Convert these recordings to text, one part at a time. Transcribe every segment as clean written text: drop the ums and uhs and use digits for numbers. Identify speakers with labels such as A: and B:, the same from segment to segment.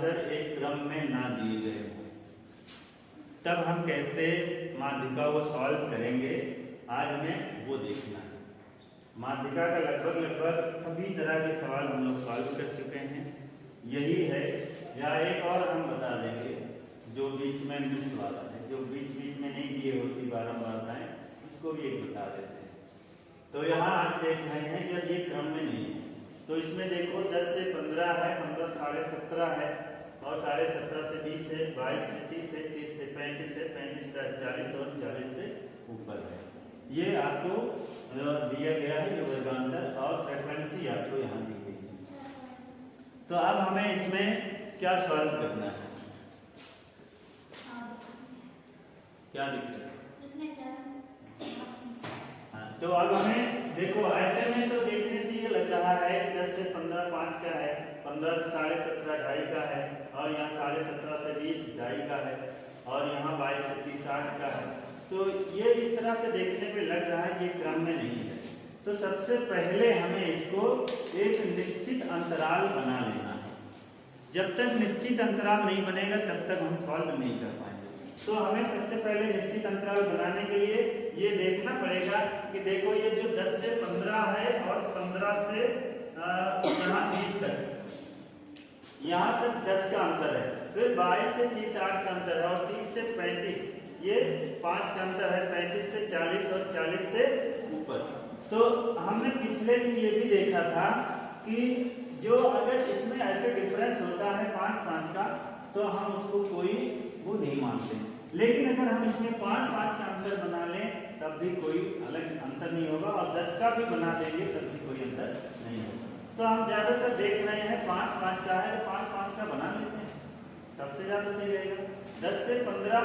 A: विभवांतर एक क्रम में ना दिए गए हों, तब हम कैसे माध्यिका को सॉल्व करेंगे, आज हमें वो देखना है। माध्यिका का लगभग सभी तरह के सवाल हम लोग सॉल्व कर चुके हैं, यही है। या एक और हम बता देंगे जो बीच में मिस वाला है, जो बीच में नहीं दिए होती बारंबारताएं, इसको भी एक बता देते हैं। तो यहाँ आज देख रहे हैं जब ये क्रम में नहीं है तो इसमें देखो 10 से 15 है, 15 साढ़े 17 है, और साढ़े 17 से 20 है, 22 से 30 है, 30 से 35 है, 35 से 40 और 40 से ऊपर है। ये आपको दिया गया है जो विभवांतर और फ्रीक्वेंसी आपको यहाँ दी गई है। तो अब हमें इसमें क्या सॉल्व करना है, क्या दिक्कत है? हाँ, तो अब हमें देखो ऐसे में तो देखने से ये लग रहा है 10 से 15 5 का है, 15 से साढ़े 17 2.5 का है, और यहाँ साढ़े 17 से 20 2.5 का है, और यहाँ 22 से 30 8 का है। तो ये इस तरह से देखने पे लग रहा है कि क्रम में नहीं है। तो सबसे पहले हमें इसको एक निश्चित अंतराल बना लेना है। जब तक निश्चित अंतराल नहीं बनेगा तब तक हम सॉल्व नहीं कर पाएंगे। तो हमें सबसे पहले निश्चित अंतराल बनाने के लिए ये देखना पड़ेगा कि देखो ये जो 10 से 15 है और 15 से यहाँ 30 तक, यहाँ तक 10 का अंतर है, फिर 22 से 30 8 का अंतर है, और 30 से 35 ये 5 का अंतर है, 35 से 40 और 40 से ऊपर। तो हमने पिछले दिन ये भी देखा था कि जो अगर इसमें ऐसे डिफरेंस होता है 5-5 का तो हम उसको कोई वो नहीं मानते, लेकिन अगर हम इसमें 5-5 का अंतर बना लें तब भी कोई अलग अंतर नहीं होगा, और 10 का भी बना देंगे तब भी कोई अंतर नहीं होगा। तो हम ज्यादातर देख रहे हैं 5-5 का है तो 5-5 का बना लेते हैं, सबसे ज्यादा सही रहेगा। 10 से 15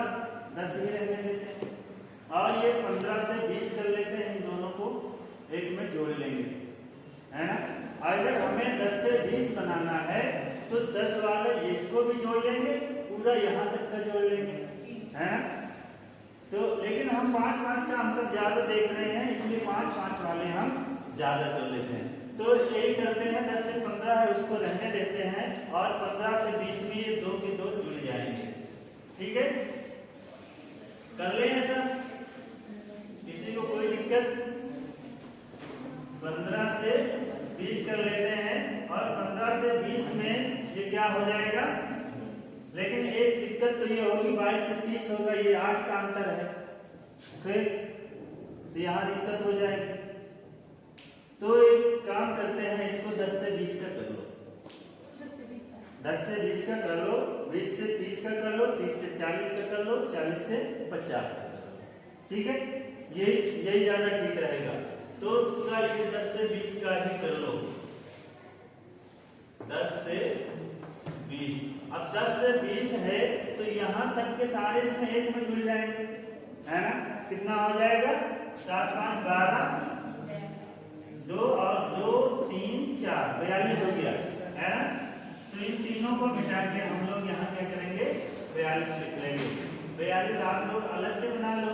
A: 10 ही रहने देते हैं, और ये 15 से 20 कर लेते हैं, इन दोनों को एक में जोड़ लेंगे, है ना। अगर हमें 10 से 20 बनाना है तो 10 वाले इसको भी जोड़ लेंगे, पूरा यहाँ तक का जोड़ लेंगे, है ना। तो लेकिन हम 5-5 का अंतर ज्यादा देख रहे हैं, इसलिए 5-5 वाले हम ज्यादा कर लेते हैं। तो यही करते हैं, 10 से 15 है उसको रहने देते हैं, और 15 से 20 में ये 2 के 2 जुड़ जाएंगे। ठीक है, कर ले ऐसा, किसी को कोई दिक्कत? 15 से 20 कर लेते हैं, और 15 से 20 में ये क्या हो जाएगा, लेकिन एक दिक्कत तो ये होगी 22 से 30 होगा, ये 8 का अंतर है, फिर तो यहाँ दिक्कत हो जाएगी। तो एक काम करते हैं, इसको 10 से 20 का कर लो, 10 से 20 का कर लो, 20 से 30 का कर लो, 30 से 40 का कर लो, 40 से 50 का कर लो। ठीक है, यही ज्यादा ठीक रहेगा। तो पूरा ये 10 से 20 का ही कर लो, 10 से 20। अब 10 से 20 है तो यहाँ तक के सारे इसमें एक में जुड़ जाएंगे, है ना। कितना हो जाएगा, 7 5 12, 2 और 2 3 4 42 हो गया, है ना। तो इन तीनों को मिटा के हम लोग यहाँ क्या करेंगे, 42 लिख लेंगे। 42 आप लोग अलग से बना लो,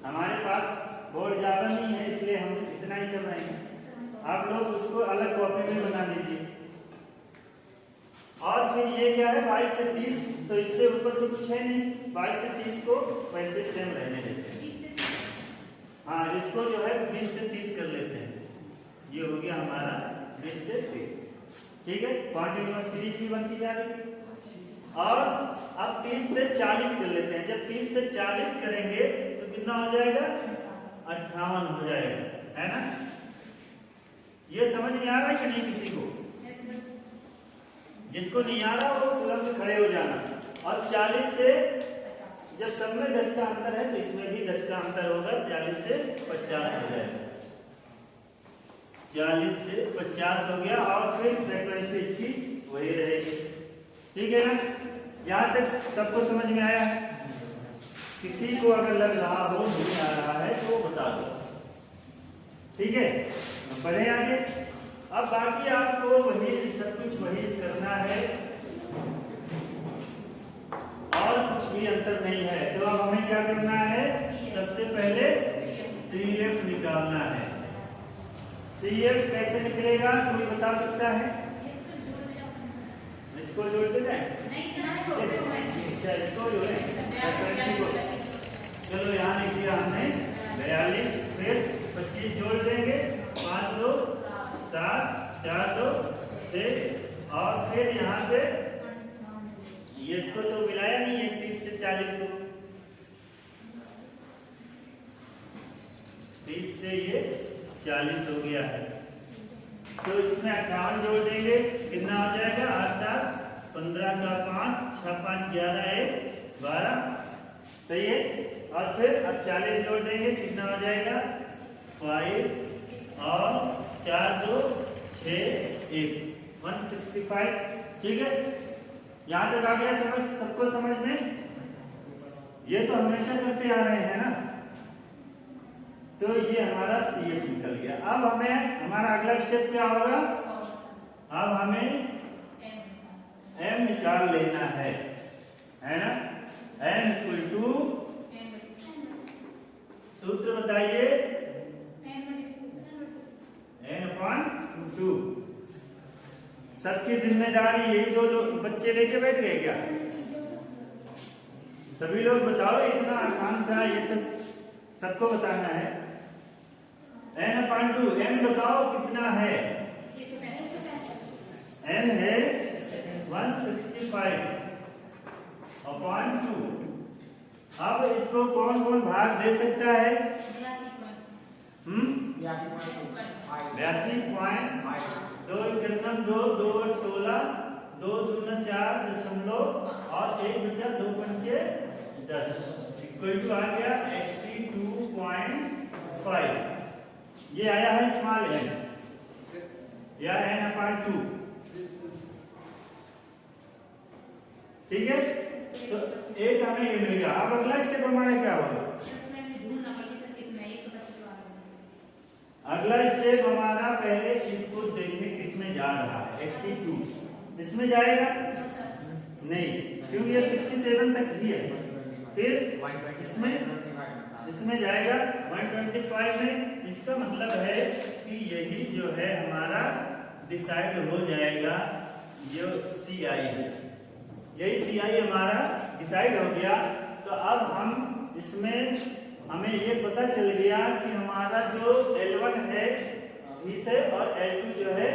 A: हमारे पास बोर्ड ज्यादा नहीं है इसलिए हम इतना ही कर रहे हैं, आप लोग उसको अलग कॉपी में बना लीजिए। और फिर ये क्या है 22 से 30, तो इससे ऊपर तो कुछ है नहीं, 22 से 30 को वैसे सेम रहने देते हैं। हाँ, इसको जो है 20 से 30 कर लेते हैं, ये हो गया हमारा 20 से 30। ठीक है, कॉन्टिन्यूअस सीरीज भी बनती जा रही है। और अब 30 से 40 कर लेते हैं, जब 30 से 40 करेंगे तो कितना हो जाएगा, 58 हो जाएगा, है ना। ये समझ में आ रहा है कि नहीं किसी को? जिसको नहीं आ रहा वो तुरंत से खड़े हो जाना। और 40 से जब सब में 10 का अंतर है तो इसमें भी 10 का अंतर होगा, 40 से 50 हो जाएगा, 40 से 50 हो गया, और फिर फ्रीक्वेंसी इसकी वही रहेगी। ठीक है ना, यहाँ तक सबको समझ में आया है? किसी को अगर लग रहा हो नहीं आ रहा है तो बता दो। ठीक है, बढ़े आगे। अब बाकी आपको वही सब कुछ वही करना है, और कुछ भी अंतर नहीं है। तो अब हमें क्या करना है, सबसे पहले CF निकालना है। CF कैसे निकलेगा, कोई बता सकता है? इसको जोड़ते जाए अच्छा इसको जोड़े चलो यहाँ लिख दिया हमने 42 फिर 25 जोड़ देंगे 5 2 7 4 2 6 और फिर यहाँ पे ये इसको तो मिलाया नहीं है 30 से 40 को 30 से ये 40 हो गया है तो इसमें 58 जोड़ देंगे कितना हो जाएगा 8 7 15 का 5 6 5 11 1 12 सही है और फिर अब 40 जोड़ देंगे कितना हो जाएगा 5 और 4 2 6 1 165 ठीक है यहाँ तक आ गया समझ सबको समझ में ये तो हमेशा करते आ रहे हैं ना तो ये हमारा CF निकल गया अब हमें हमारा अगला स्टेप क्या होगा अब हमें M निकाल लेना है ना M इक्वल टू सूत्र बताइए n/2 सबकी जिम्मेदारी यही दो लोग बच्चे लेके बैठ गए क्या सभी लोग बताओ इतना आसान सा ये सब सबको बताना है n/2 n बताओ कितना है n है 165/2 अब इसको कौन कौन भाग दे सकता है 82.5 2 1 2 2 16 2 2 4 दशमलव और 1 बचा 2 पंचे 10 इक्वल टू आ गया 82.5 ये आया है स्मॉल n या n/2 ठीक है तो एक हमें ये मिल गया अब अगला स्टेप हमारा क्या होगा अगला स्टेप हमारा पहले इसको देखें किसमें जा रहा है 82 इसमें जाएगा नहीं क्योंकि ये 67 तक ही है फिर इसमें जाएगा 125 में इसका मतलब है कि यही जो है हमारा डिसाइड हो जाएगा जो CI है यही CI हमारा डिसाइड हो गया तो अब हम इसमें हमें ये पता चल गया कि हमारा जो L1 है 30 है और L2 जो है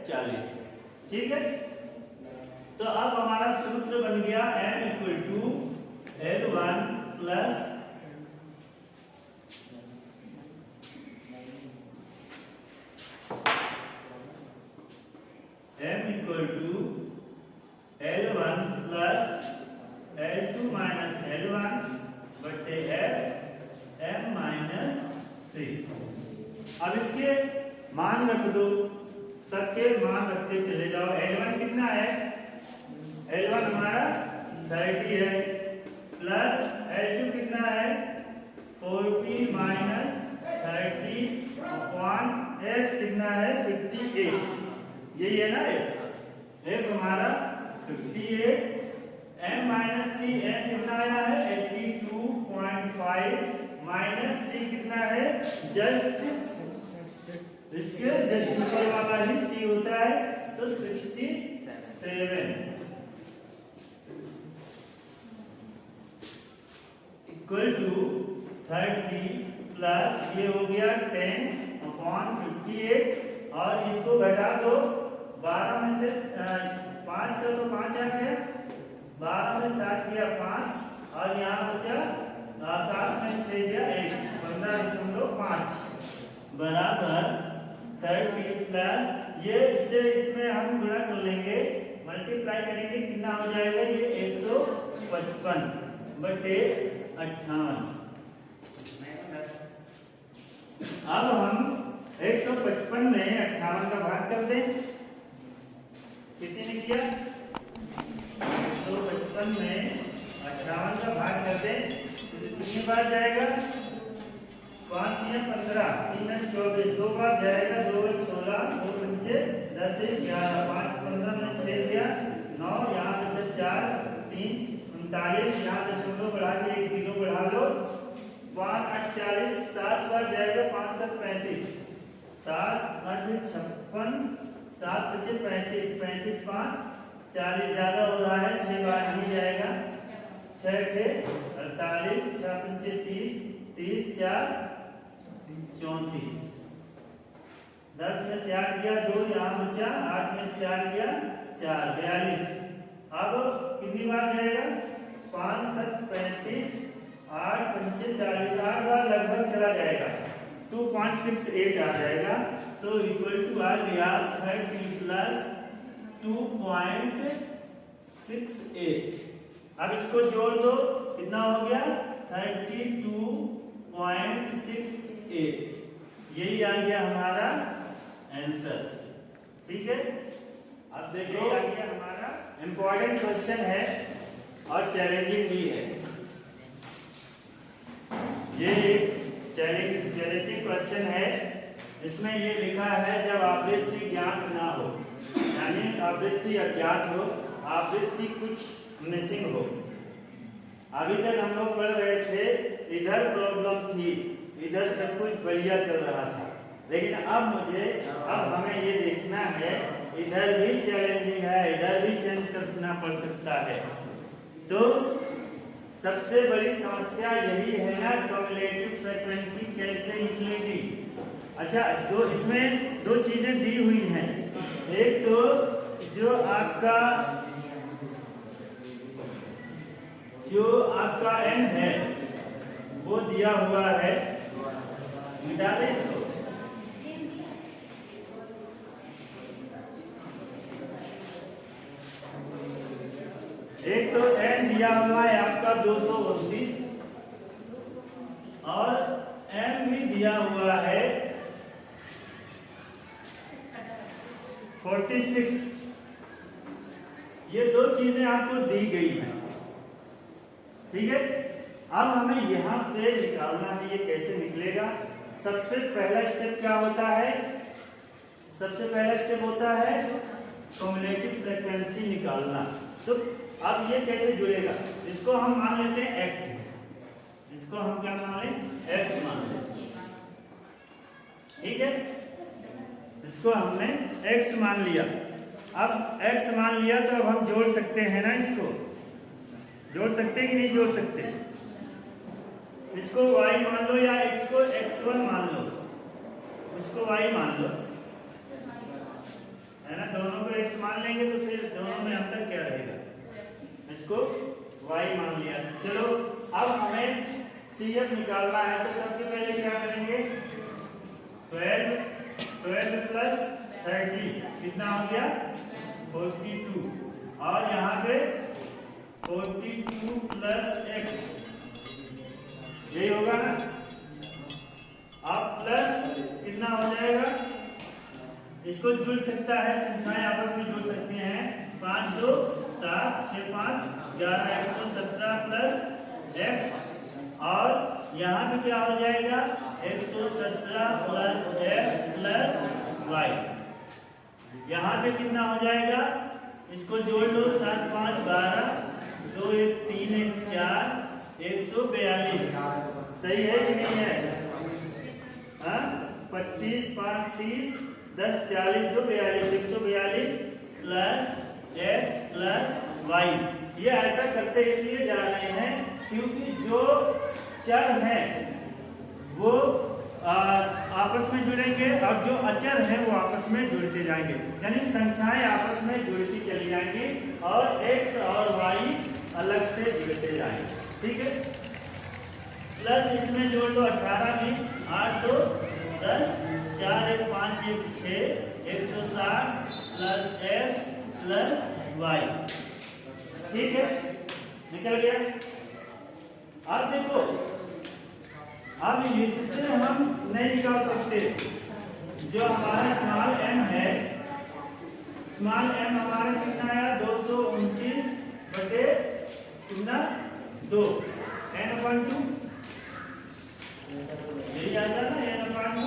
A: 40 है ठीक है तो अब हमारा सूत्र बन गया M equal to L1 plus M equal to L1 plus L2 minus L1 बटे M माइनस C अब इसके मान रख दो सबके मान रखते चले जाओ L1 कितना है L1 हमारा 30 है प्लस L2 कितना है 40 माइनस 30 अपॉन F कितना है 58 यही है ना F हमारा 58 M माइनस C M कितना आया है 82.5 माइनस C कितना है जस्ट इसके जस्ट ऊपर वाला ही C होता है तो 67 इक्वल टू 30 प्लस ये हो गया 10/58 और इसको घटा दो 12 में से 5 का तो 5 आ गया 12 में 7 किया 5 और यहाँ बचा 7 में 6 दिया 1 15.5 बराबर 30 प्लस ये इससे इसमें हम गुणा कर लेंगे मल्टीप्लाई करेंगे कितना हो जाएगा ये 155 बटे 58 अब हम 155 में 58 का भाग कर दें किसी ने किया 155 में 58 का भाग कर दें कितनी बार जाएगा 5 या 15 3 या 24 दो बार जाएगा 2 या 16 2 पंचे 10 11 5 15 में 6 दिया 9 यहाँ बचा 4 3 39 यहाँ दशमलव बढ़ा के एक जीरो बढ़ा लो 5 8 40 7 बार जाएगा 5 7 35 7 8 56 7 बचे 35 35 5 40 ज्यादा हो रहा है, 6 बार नहीं जाएगा, 6 के 48, 6 पंचे 30, 30 4 34, 10 में से 8 गया 2, यहाँ बचा 8 में से 4 गया 4, 42। अब कितनी बार जाएगा, 5 7 35, 8 पंचे 40, 8 बार लगभग चला जाएगा, 2.68 आ जाएगा। तो इक्वल टू आ गया 30 प्लस 2.68। अब इसको जोड़ दो, कितना हो गया 32.68। यही आ गया हमारा आंसर। ठीक है, अब देखो आ गया हमारा इंपॉर्टेंट क्वेश्चन है और चैलेंजिंग भी है। ये एक चैलेंजिंग क्वेश्चन है। इसमें ये लिखा है जब आवृत्ति ज्ञात ना हो, यानी आवृत्ति अज्ञात हो, आवृत्ति कुछ मिसिंग हो। अभी तक हम लोग पढ़ रहे थे, इधर प्रॉब्लम थी, इधर सब कुछ बढ़िया चल रहा था, लेकिन अब हमें ये देखना है, इधर भी चैलेंजिंग है, इधर भी चेंज करना पड़ सकता है। तो सबसे बड़ी समस्या यही है ना, कम्युलेटिव फ्रीक्वेंसी कैसे निकलेगी। अच्छा, इसमें दो चीजें दी हुई हैं। एक तो जो आपका n है वो दिया हुआ है, मिटा दे इसको। एक तो n दिया हुआ है आपका 229 और m भी दिया हुआ है 46। ये दो चीजें आपको दी गई हैं, ठीक है। अब हमें यहाँ से निकालना है, ये कैसे निकलेगा। सबसे पहला स्टेप क्या होता है, सबसे पहला स्टेप होता है कम्युलेटिव फ्रीक्वेंसी निकालना। तो अब ये कैसे जुड़ेगा, इसको हम मान लेते हैं x, इसको हम क्या मान लें, x मान लें, ठीक है। इसको हमने x मान लिया। अब x मान लिया तो अब हम जोड़ सकते हैं ना, इसको जोड़ सकते हैं कि नहीं जोड़ सकते। इसको y मान लो या x को x1 मान लो, इसको y मान लो, है ना। दोनों को x मान लेंगे तो फिर दोनों में अंतर क्या रहेगा, इसको y मान लिया। चलो अब हमें CF निकालना है, तो सबसे पहले क्या करेंगे, 12 प्लस 30 कितना हो गया 42, और यहाँ पे 42 प्लस x, यही होगा ना। अब प्लस कितना हो जाएगा, इसको जुड़ सकता है, संख्याएं आपस में जुड़ सकती हैं। 5 2 7 6 5 11 117 प्लस x, और यहाँ पे क्या हो जाएगा 117 प्लस x प्लस y। यहाँ पे कितना हो जाएगा, इसको जोड़ लो, 7 5 12 2 1 3 1 4 142। सही है कि नहीं है, हाँ। 25 5 30 10 40 2 42, 142 प्लस x प्लस y। ये ऐसा करते इसलिए जा रहे हैं क्योंकि जो चर हैं वो आपस में जुड़ेंगे और जो अचर हैं वो आपस में जुड़ते जाएंगे, यानी संख्याएं आपस में जुड़ती चली जाएंगी और x और y अलग से जुड़ते जाएंगे, ठीक है। प्लस इसमें जोड़ लो 18 में 8 2 10 4 1 5 1 6 160 प्लस x प्लस y, ठीक है, निकल गया। अब देखो, अब इससे हम नहीं निकाल सकते, जो हमारा स्मॉल m है, स्मॉल m हमारा कितना आया 229 बटे कितना 2 n/2, यही आता है ना n/2।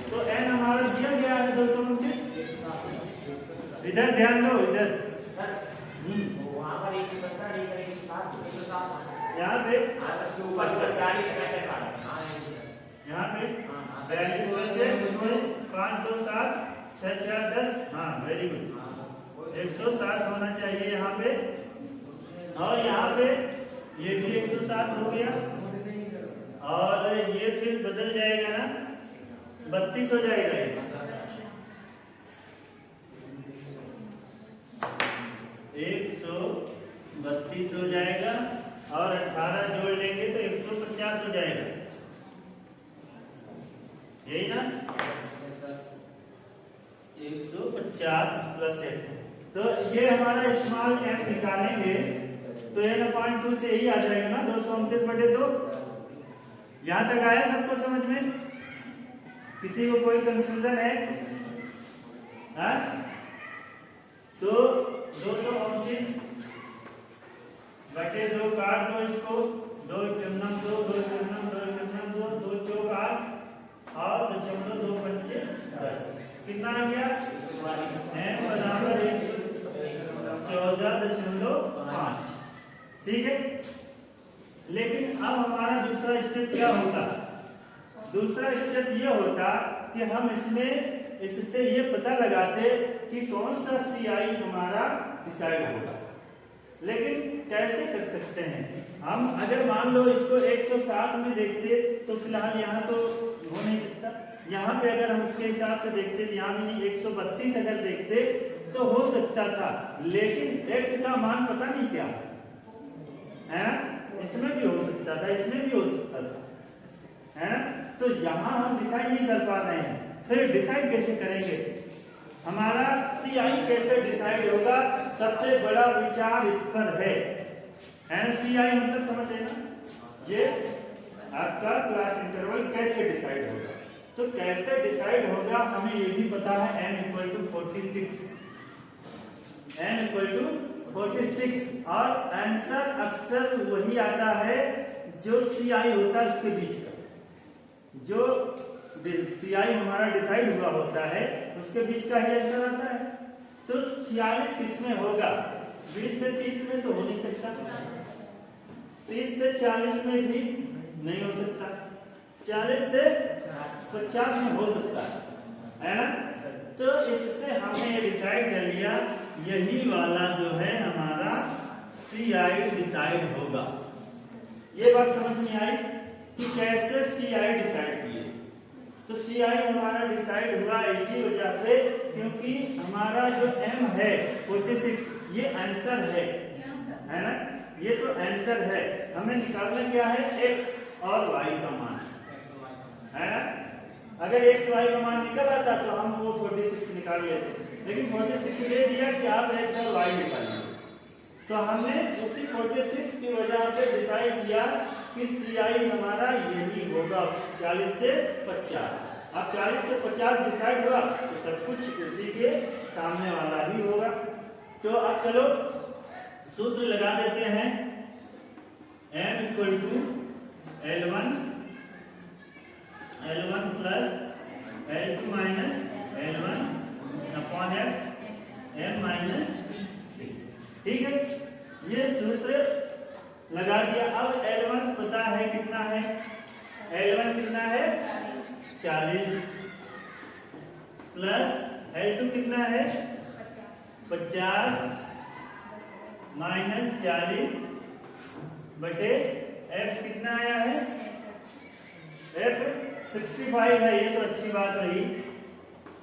A: तो n हमारा दिया गया है 229, इधर ध्यान दो, इधर यहाँ पे यहाँ पे 42 5 2 7 6 4 10, हाँ वेरी गुड। 107 होना चाहिए यहाँ पे, और यहाँ पे ये भी 107 हो गया, और ये फिर बदल जाएगा ना, 32 हो जाएगा ये 132 हो जाएगा, और 18 जोड़ लेंगे तो 150 हो जाएगा, यही ना, 150 प्लस 8। तो ये हमारा स्मॉल m निकालेंगे तो n/2 से यही आ जाएगा ना, 229/2। यहाँ तक आया सबको समझ में? किसी को कोई कंफ्यूजन है? हाँ? तो 229/2 काट दो इसको, 2 चौक 2, 2 चौक 2, 2 चौक 2, 2 चौक 8 और 0.225 कितना आ गया? n बराबर 14.5। ठीक है, लेकिन अब हमारा दूसरा स्टेप क्या होता? दूसरा स्टेप ये होता कि हम इससे ये पता लगाते कि कौन सा CI हमारा डिसाइड होगा। लेकिन कैसे कर सकते हैं हम? अगर मान लो इसको 107 में देखते तो फिलहाल यहाँ तो हो नहीं सकता, यहाँ पे अगर हम उसके हिसाब से देखते, यहाँ भी नहीं, 132 अगर देखते तो हो सकता था, लेकिन x का मान पता नहीं क्या है ना, इसमें भी हो सकता था, इसमें भी हो सकता था, है ना। तो यहाँ हम डिसाइड नहीं कर पा रहे हैं, फिर डिसाइड कैसे करेंगे? हमारा CI कैसे डिसाइड होगा? सबसे बड़ा विचार इस पर है ना। CI मतलब समझे ना, ये आपका क्लास इंटरवल कैसे डिसाइड होगा। तो कैसे डिसाइड होगा हमें ये भी पता है, n = 46, n = 46, और आंसर अक्सर वही आता है जो CI होता है उसके बीच का, जो CI हमारा डिसाइड हुआ होता है उसके बीच का ही आंसर आता है। तो 46 किसमें होगा? 20 से 30 में तो हो नहीं सकता, 30 से 40 में भी नहीं हो सकता, 40 से 50 में हो सकता है ना। तो इससे हमने ये डिसाइड कर लिया, यही वाला जो है हमारा CI डिसाइड होगा। ये बात समझ में आई कि कैसे CI डिसाइड किए। तो CI हमारा डिसाइड हुआ इसी वजह से क्योंकि हमारा जो m है 46, ये आंसर है ना, ये तो आंसर है। हमें निकालना क्या है? x और y का मान, है ना। अगर x y का मान निकल आता तो हम वो 46 निकाल लेते, लेकिन 46 दे दिया कि आप x और y निकालिए, तो हमने उसी 46 की वजह से डिसाइड किया कि CI हमारा यही होगा, 40 से 50। अब 40 से 50 डिसाइड हुआ तो सब कुछ उसी के सामने वाला ही होगा। तो अब चलो सूत्र लगा देते हैं, m = L1 plus L2 minus L1 upon F m minus c। ठीक है, ये सूत्र लगा दिया। अब L1 पता है कितना है? L1 कितना है? 40 प्लस L2 कितना है? 50 माइनस 40 बटे F कितना आया है? F 65 है। ये तो अच्छी बात रही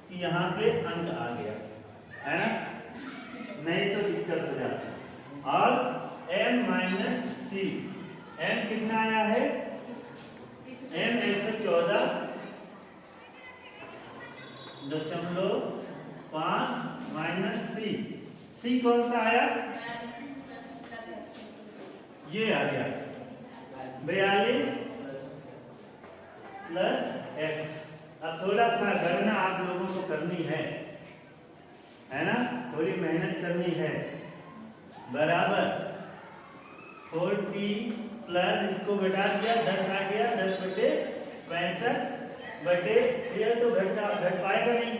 A: कि यहाँ पे अंक आ गया है ना, नहीं तो दिक्कत हो जाती। और m माइनस c, m कितना आया है? m 114.5 माइनस c कौन सा आया? ये आ गया 42 प्लस x। अब थोड़ा सा गणना आप लोगों को करनी है ना, थोड़ी मेहनत करनी है। बराबर 40 प्लस इसको घटा दिया, 10 आ गया, 10 बटे 65 बटे, ये तो घट पाएगा नहीं,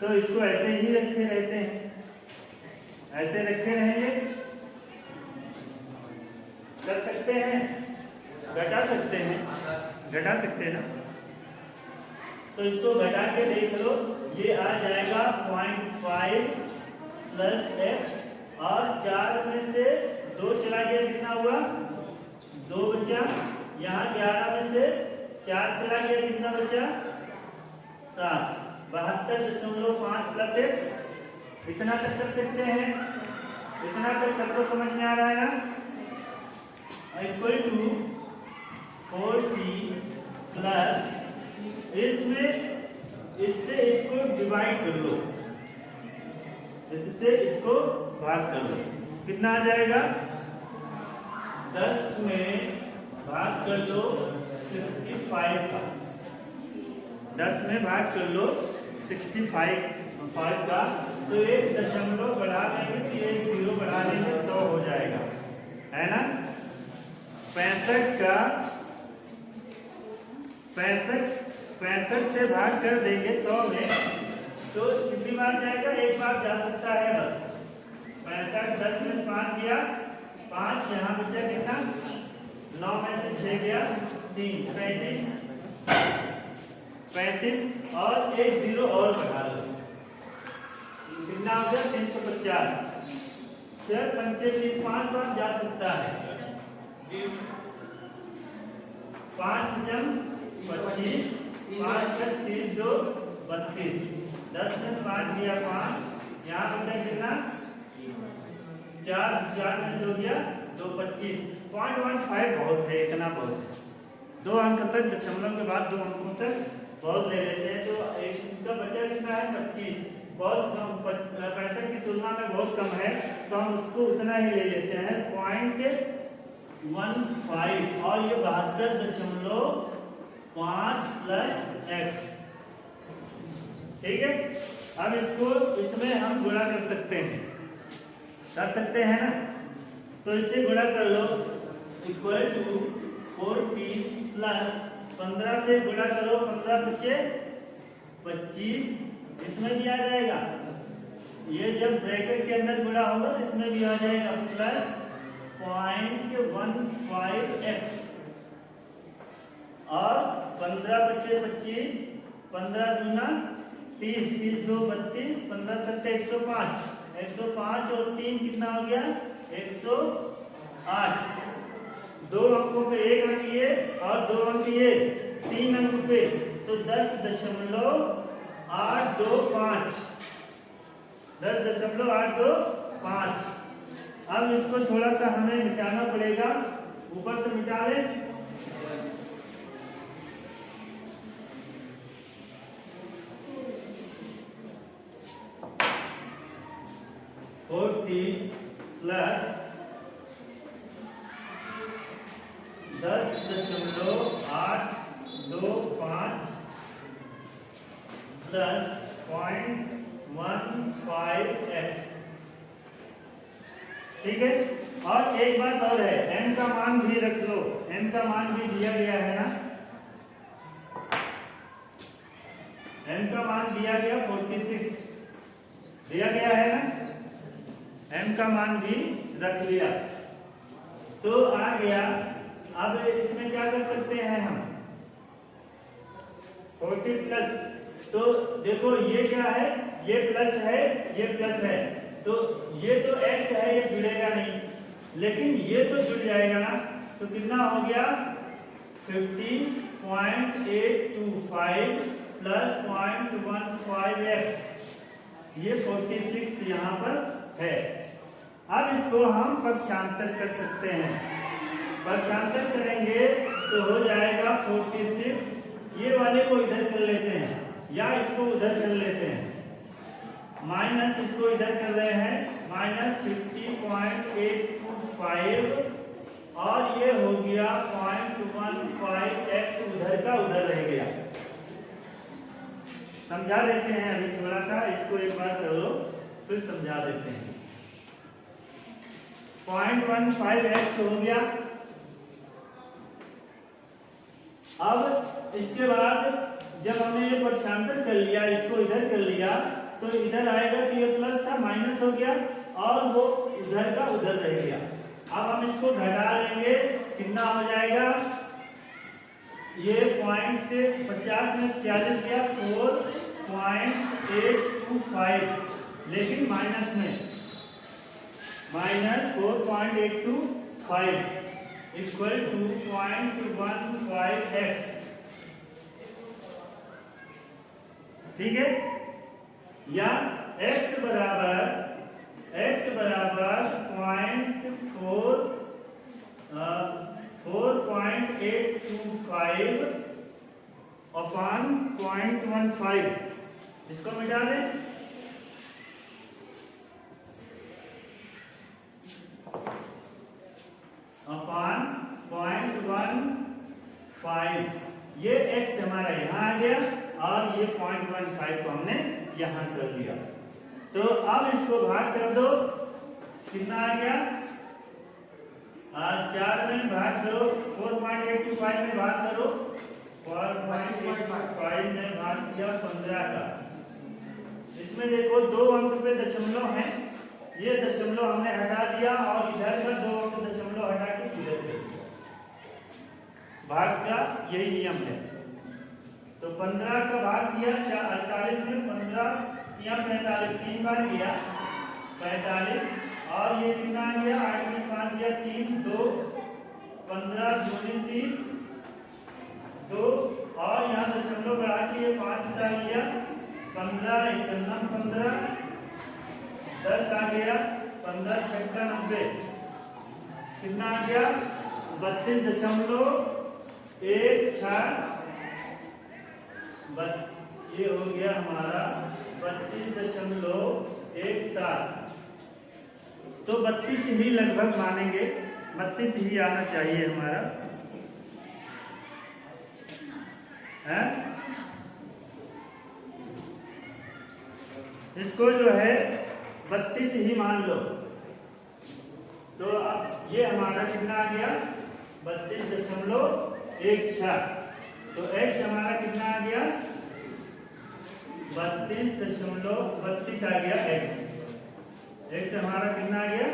A: तो इसको ऐसे ही रखे रहते हैं, ऐसे रखे रहेंगे। कर सकते हैं, घटा सकते हैं, घटा सकते हैं ना। तो इसको घटा के देख लो, ये आ जाएगा 0.5 प्लस एक्स, और 4 में से 2 चला गया, कितना हुआ 2 बचा। यहाँ 11 में से 4 चला गया, कितना बचा 7। 72.5 प्लस एक्स, इतना तक कर सकते हैं। इतना तक सबको समझ में आ रहा है ना। इक्वल टू 4t प्लस, इसमें इससे इसको डिवाइड कर लो, इससे इसको भाग कर लो, कितना आ जाएगा 10 में भाग कर लो 65 का। 10 में भाग कर लो 65 का, तो एक दशमलव बढ़ा देंगे तो एक जीरो बढ़ा देंगे 100 हो जाएगा, है ना। 65 से भाग कर देंगे 100 में, तो कितनी बार जाएगा, एक बार जा सकता है बस। 65 10 में 5 गया 5, यहाँ बचा कितना 9 में से 6 गया 3, 35 और एक जीरो और बढ़ा लो, कितना हो गया 350। 6 पंचे 30, 5 बार जा सकता है। 5 पचम 25, 5 छह 30, 2 32, 10 में 5 दिया 5, यहाँ बचा कितना 4 में 2 गया 2 25। 0.15 बहुत है, इतना बहुत है। 2 अंक तक, दशमलव के बाद 2 अंकों तक बहुत ले लेते हैं, तो इसका बचा कितना है 25, बहुत 65 की तुलना में बहुत कम है, तो हम उसको उतना ही ले लेते हैं 0.15, और ये 72.5 प्लस एक्स, ठीक है। अब इसको इसमें हम गुणा कर सकते हैं ना, तो इसे गुणा कर लो, इक्वल टू 4t प्लस 15 से गुणा करो, 15 बचे 25, इसमें भी आ जाएगा, ये जब ब्रैकेट के अंदर गुणा होगा तो इसमें भी आ जाएगा, प्लस 0.15x, और 15 बचे 25, 15 दूना 30, 30 2 32, 15 सत्ते 105, 105 और 3 कितना हो गया 108। 2 अंकों पे 1 अंक ये और 2 अंक ये, 3 अंक पे तो 10.825, 10.825। अब इसको थोड़ा सा हमें मिटाना पड़ेगा, ऊपर से मिटा लें। प्लस 10.825 प्लस 0.15x, ठीक है। और एक बात और है, m का मान भी रख लो, m का मान भी दिया गया है ना, m का मान दिया गया 46 दिया गया है ना, m का मान भी रख लिया तो आ गया। अब इसमें क्या कर सकते हैं हम 40 प्लस, तो देखो ये क्या है, ये प्लस है, ये प्लस है, तो ये तो x है, ये जुड़ेगा नहीं, लेकिन ये तो जुड़ जाएगा ना, तो कितना हो गया 50.825 प्लस 0.15x, ये 46 यहाँ पर है। अब इसको हम पक्षांतर कर सकते हैं, पक्षांतर करेंगे तो हो जाएगा 46, ये वाले को इधर कर लेते हैं या इसको उधर कर लेते हैं, माइनस इसको इधर कर रहे हैं, माइनस 50.825, और ये हो गया 0.15x, उधर का उधर रह गया। समझा देते हैं अभी थोड़ा सा, इसको एक बार कर लो फिर समझा देते हैं। 0.15x हो गया। अब इसके बाद जब हमने ये पक्षांतर कर लिया, इसको इधर कर लिया, तो इधर आएगा कि ये प्लस था माइनस हो गया, और वो उधर का उधर रह गया। अब हम इसको घटा लेंगे, कितना हो जाएगा, ये 0.50 में 46 गया 4.825, लेकिन माइनस में, माइनस 4.825 इक्वल टू 0.15x, ठीक है। या x बराबर 4.825 अपॉन 0.15, इसको मिटा दें। अपॉन 0.15, ये x हमारा यहाँ आ गया और ये 0.15 को हमने यहाँ कर दिया। तो अब इसको भाग कर दो, कितना आ गया? 4 में भाग करो, 4.825 में भाग करो, 4.825 में भाग किया 15 का। इसमें देखो 2 अंक पे दशमलव है, ये दशमलव हमने हटा दिया और इधर का 2 अंक दशमलव हटा के इधर कर दिया। भाग का यही नियम है। तो 15 का भाग किया 48 में, 15 या 45, 3 बार किया 45, और ये कितना आ गया? 8 में 5 गया 3, 2, 15 दूनी 30, 2, और यहाँ दशमलव बढ़ा के ये 5 उतार लिया, 15 1 15, 10 आ गया, 15 6 90, कितना आ गया? 32.16, ये हो गया हमारा 32.17। तो 32 ही लगभग मानेंगे, 32 ही आना चाहिए हमारा, है? इसको जो है 32 ही मान लो। तो अब ये हमारा कितना आ गया? 32.16। तो x हमारा कितना आ गया? 32.32 आ गया x हमारा कितना आ गया?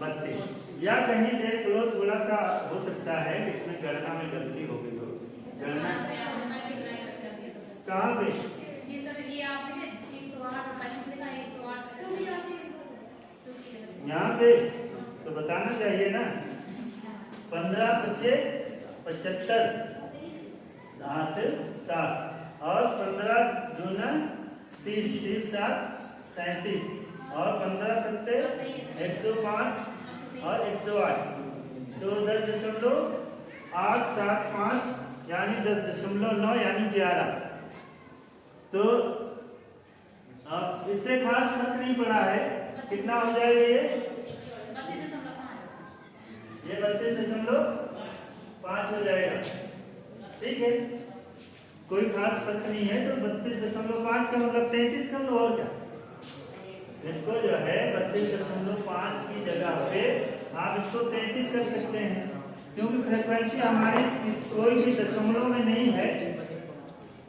A: 32। या कहीं देख लो, थोड़ा सा हो सकता है इसमें गणना में गलती हो गई हो। गणना कहाँ पे? यहाँ पे तो बताना चाहिए ना। 15 × 75 7 और 15 दूना 30, 30 7 37 और 15 7 105 और 108, तो 10.875 यानी 10.9 यानी 11। तो इससे खास फर्क नहीं पड़ा है, कितना हो जाएगा ये? 32.5 हो जाएगा, ठीक है। कोई खास फर्क नहीं है। तो 32.5 का मतलब 33 कर लो, और क्या। इसको जो है 32.5 की जगह पे आप इसको 33 कर सकते हैं, क्योंकि फ्रीक्वेंसी हमारी कोई भी दशमलव में नहीं है।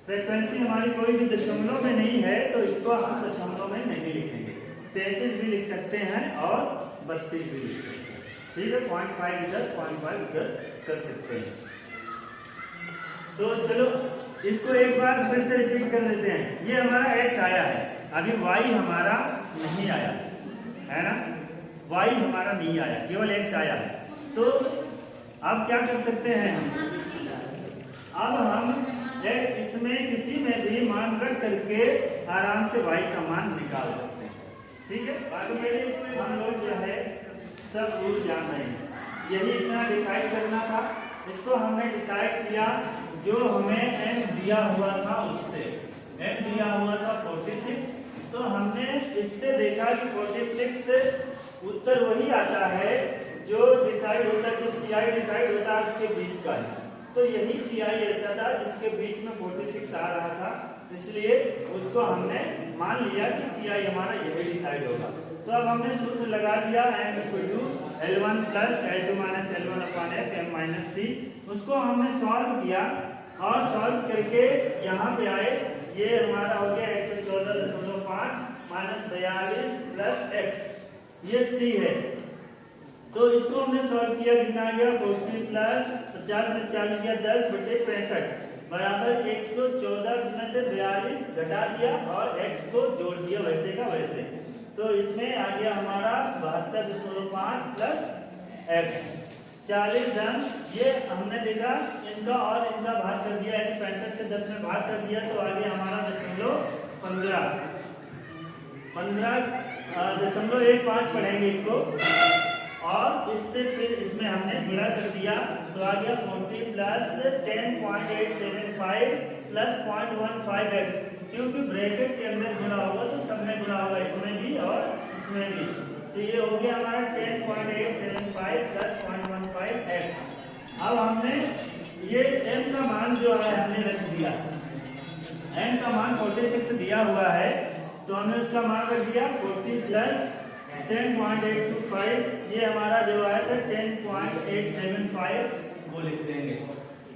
A: फ्रीक्वेंसी हमारी कोई भी दशमलव में नहीं है, तो इसको हम दशमलव में नहीं लिखेंगे। 33 भी लिख सकते हैं और 32 भी लिख सकते हैं, ठीक है। 0.5 इधर 0.5 इधर कर सकते हैं। तो चलो इसको एक बार फिर से रिपीट कर देते हैं। ये हमारा x आया है, अभी y हमारा नहीं आया है ना, y हमारा नहीं आया, केवल x आया है। तो अब क्या कर सकते हैं हम? अब हम इसमें किसी में भी मान रख करके आराम से y का मान निकाल सकते हैं, ठीक है। बाकी मेरे इसमें हम लोग जो है सब रूल जान रहे हैं, यही इतना डिसाइड करना था। इसको हमने डिसाइड किया जो हमें m दिया हुआ था, उससे m दिया हुआ था 46। तो हमने इससे देखा कि 46 से उत्तर वही आता है जो डिसाइड होता है, जो CI डिसाइड होता है उसके बीच का है। तो यही CI ऐसा था जिसके बीच में 46 आ रहा था, इसलिए उसको हमने मान लिया कि CI हमारा यही डिसाइड होगा। तो अब हमने सूत्र लगा दिया m = L1 + L2 - L1 / f m - c। उसको हमने सॉल्व किया और सॉल्व करके यहाँ पे आए, ये हमारा हो गया 114.5 - 42 + x, ये c है। तो इसको हमने सॉल्व किया, कितना आ गया? 40 + 50 + 40 गया 10/65 बराबर 114 में से 42 घटा दिया और x को जोड़ दिया वैसे का वैसे। तो इसमें आ गया हमारा 72.5 प्लस x 40 डन। ये हमने देखा इनका और इनका भाग कर दिया, यानी 65 से 10 में भाग कर दिया, तो आ गया हमारा 15.15 पढ़ेंगे इसको, और इससे फिर इसमें हमने गुणा कर दिया, तो आ गया 40 प्लस 10.875 प्लस 0.15x, क्योंकि ब्रैकेट के अंदर गुणा होगा तो सब में गुणा होगा, इसमें भी और इसमें भी। तो ये हो गया हमारा 10.875 प्लस 0.15x। अब हमने ये m का मान जो है हमने रख दिया, n का मान 46 दिया हुआ है, तो हमने उसका मान रख दिया 40 प्लस 10.825, ये हमारा जो है 10.875 वो लिख देंगे,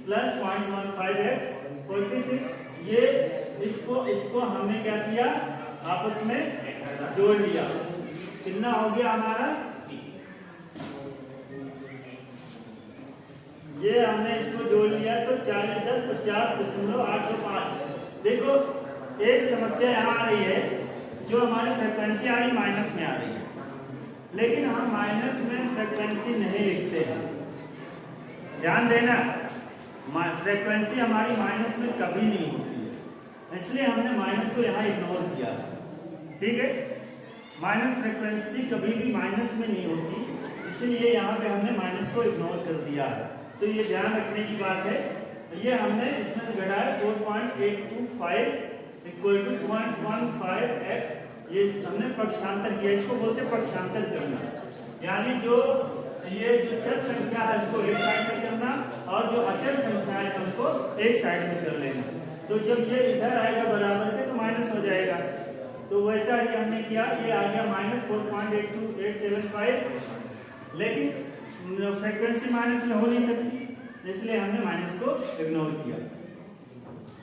A: प्लस 0.15x 46। ये इसको हमने क्या किया, आपस में जोड़ दिया, कितना हो गया हमारा, ये हमने इसको जोड़ लिया तो 40 10 50.825। देखो एक समस्या यहाँ आ रही है, जो हमारी फ्रीक्वेंसी आ रही माइनस में आ रही है, लेकिन हम माइनस में फ्रीक्वेंसी नहीं लिखते हैं, ध्यान देना, फ्रीक्वेंसी हमारी माइनस में कभी नहीं होती है, इसलिए हमने माइनस को यहाँ इग्नोर किया, ठीक है। माइनस फ्रीक्वेंसी कभी भी माइनस में नहीं होती, इसलिए यहाँ पे हमने माइनस को इग्नोर कर दिया है, तो ये ध्यान रखने की बात है। ये हमने इसमें से घटाया 4.825 इक्वल टू 0.15x, ये हमने पक्षांतर किया, इसको बोलते हैं पक्षांतर करना, यानी जो ये जो चर संख्या है उसको एक साइड में करना और जो अचर संख्या है उसको एक साइड में कर लेना, तो जब ये इधर आएगा बराबर के तो माइनस हो जाएगा, तो वैसा ही हमने किया, ये आ गया माइनस 4.82875, लेकिन फ्रीक्वेंसी माइनस में हो नहीं सकती, इसलिए हमने माइनस को इग्नोर किया,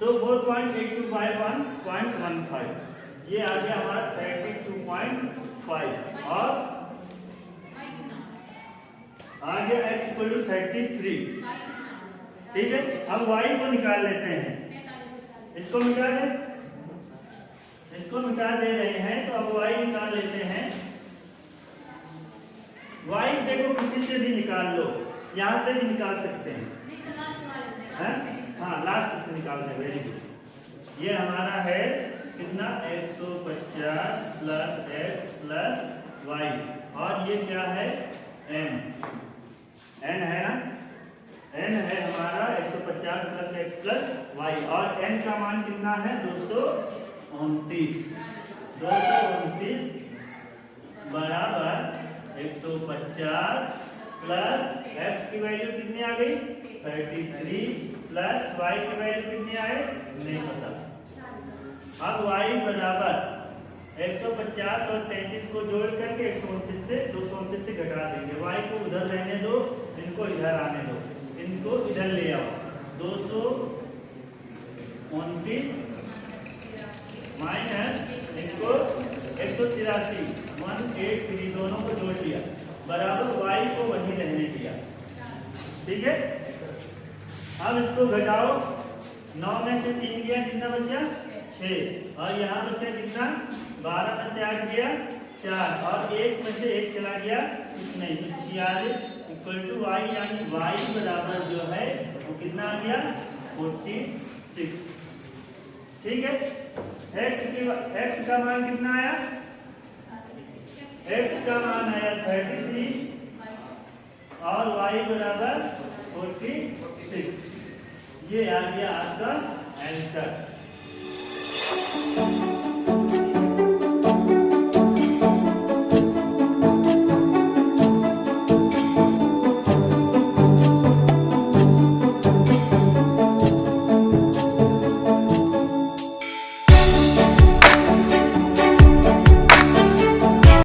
A: तो 4.8251.15, ये आ गया हमारा 32.5, और आ गया x इक्वल टू 33, ठीक है। अब y को निकाल लेते हैं, इसको मिटा दे रहे हैं, तो अब y निकाल लेते हैं। y देखो किसी से भी निकाल लो, यहाँ से भी निकाल सकते हैं, हाँ लास्ट से निकालते हैं, वेरी गुड। ये हमारा है कितना 150 प्लस x प्लस y, और ये क्या है n है ना, n है हमारा 150 प्लस x प्लस y, और n का मान कितना है 229 बराबर 150 प्लस x की वैल्यू कितनी आ गई 33 प्लस y की वैल्यू कितनी आए नहीं पता। अब y बराबर 150 और 33 को जोड़ करके 129 से 229 से घटा देंगे, y को उधर रहने दो, इनको इधर आने दो, इनको इधर ले आओ, 229 माइनस इसको 183 183 दोनों को जोड़ लिया, बराबर y को वहीं रहने दिया, ठीक है। अब इसको घटाओ, 9 में से 3 गया कितना बचा 6, और यहाँ बचा कितना 12 में से 8 गया 4, और 1 में से 1 चला गया इसमें 46 इक्वल टू y, यानी y बराबर जो है वो कितना आ गया 46, ठीक है। x का मान कितना आया, x का मान आया 33 और y बराबर 46, ये आ गया आपका आंसर।